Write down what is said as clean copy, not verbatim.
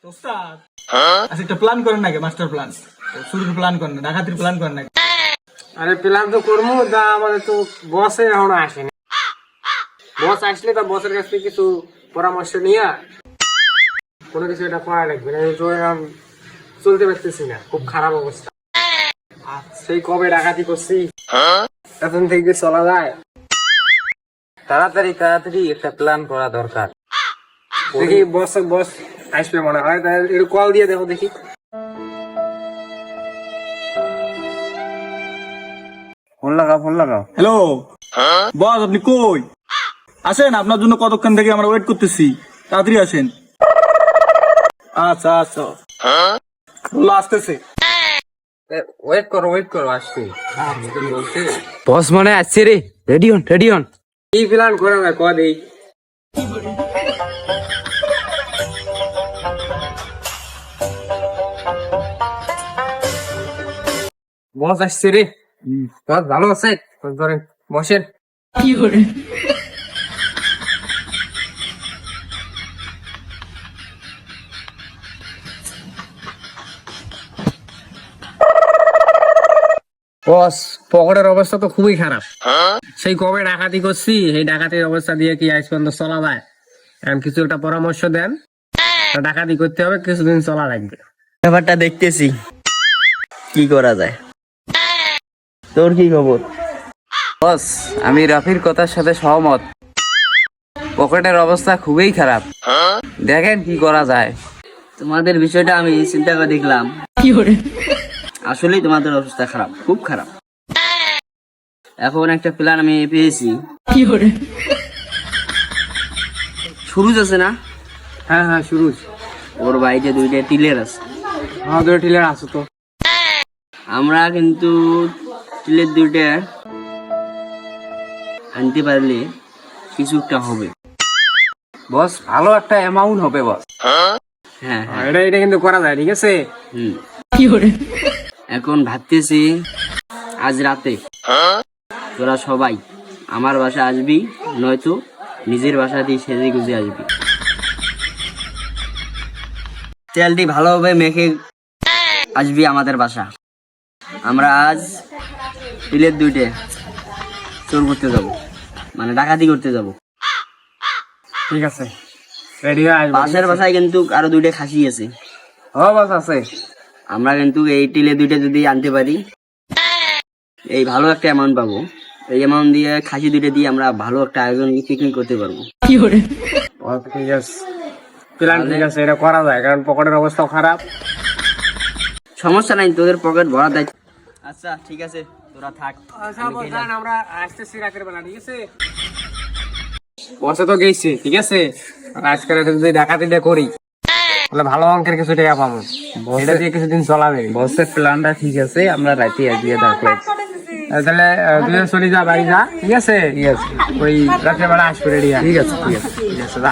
ওস্তাদ আচ্ছা একটা প্ল্যান করেন নাকি, মাস্টার প্ল্যান, শুরুর প্ল্যান করেন না, ডাকাতির প্ল্যান করেন নাকি? আরে প্ল্যান তো করবো, তা আমাদের তো বসে এখনো আসেনি। বস আসলে তা বসের কাছ থেকে কিছু পরামর্শ নিয়ে কোনো কিছু এটা করা লাগবে না। তো এখন চলতে পারতেছি না, খুব খারাপ অবস্থা। সেই কবে ডাকাতি করছি, এখন থেকে চলা যায়। তাড়াতাড়ি তাড়াতাড়ি একটা প্ল্যান করা দরকার। দেখি বস আসবে মনে হয়, তাই একটু কল দিয়ে দেখো দেখি। ফোন লাগাও, ফোন লাগাও। হ্যালো বস, আপনি কই আসেন? আপনার জন্য কতক্ষণ থেকে আমরা ওয়েট করতেছি, তাড়াতাড়ি আসেন। আচ্ছা আচ্ছা বললো আসতেছে। ওয়েট করো আসছি। বস মনে আসছে রে, রেডি হন। কি প্ল্যান করে না ক দেই। বস আসছে রে। বস ভালো আছে? ধরেন বসেন। বস পকেটের অবস্থা তো খুবই খারাপ। সেই কবে ডাকাতি করছি, সেই ডাকাতির অবস্থা দিয়ে কি আজ পর্যন্ত চলা যায়? এখন কিছু একটা পরামর্শ দেন। ডাকাতি করতে হবে, কিছুদিন চলা লাগবে। ব্যাপারটা দেখতেছি কি করা যায়। তোর কি খবর? বস আমি রাফির কথার সাথে সহমত। পকেটের অবস্থা খুবই খারাপ, দেখেন কি করা যায়। তোমাদের বিষয়টা আমি চিন্তা করে দেখলাম, আসলেই তোমাদের অবস্থা খারাপ, খুব খারাপ। এখন একটা প্ল্যান আমি পেয়েছি। সুরুজ আছে না, হ্যাঁ সুরুজ। ওর বাড়িতে দুইটা টিলের আছে। আমার দুটো টিলার আছে তো। আমরা কিন্তু টিলের দুইটা আনতে পারলে কিছু একটা হবে। বস ভালো একটা অ্যামাউন্ট হবে বস। হ্যাঁ হ্যাঁ এটা কিন্তু করা যায়, ঠিক আছে। হুম। এখন ভাবতেছি আজ রাতে তোরা সবাই আমার বাসা আসবি, নয়তো নিজের বাসা দিয়ে সেজে গুজে আসবি। তেলটি ভালোভাবে মেখে আসবি আমাদের বাসা। আমরা আজ টিলের দুইটে চোর করতে যাব, মানে ডাকাতি করতে যাব। ঠিক আছে, রেডি হয়ে আসবো। পাশের বাসায় কিন্তু আরো দুইটা খাসি আছে। ও বস আছে। আমরা কিন্তু এই টিলে দুইটা যদি আনতে পারি, এই ভালো একটা অ্যামাউন্ট পাবো। এই অ্যামাউন্ট দিয়ে খাসি দুইটা দিয়ে আমরা ভালো একটা আয়োজন পিকনিক করতে পারবো। ঠিক আছে, প্ল্যান ঠিক আছে, এটা করা যায়, কারণ পকেটের অবস্থা খারাপ। সমস্যা নাই, তোদের পকেট ভরা দেয়। আচ্ছা ঠিক আছে, তোরা থাক। আমরা আসতেছি রাতের বেলা, ঠিক আছে। বসে তো গেছে, ঠিক আছে। আজকে রাতে যদি ডাকাতিটা করি, তাহলে ভালো অঙ্কের কিছু টাকা পাবো। এটা দিয়ে কিছুদিন চলাবে। বসের প্ল্যানটা ঠিক আছে, আমরা রাতে আসিয়ে থাকলে। তাহলে তুই চলে যা, বাড়ি যা, ঠিক আছে। ঠিক আছে, ওই রাতের বেলা আসবে, রেডি। ঠিক আছে। ঠিক আছে, যা।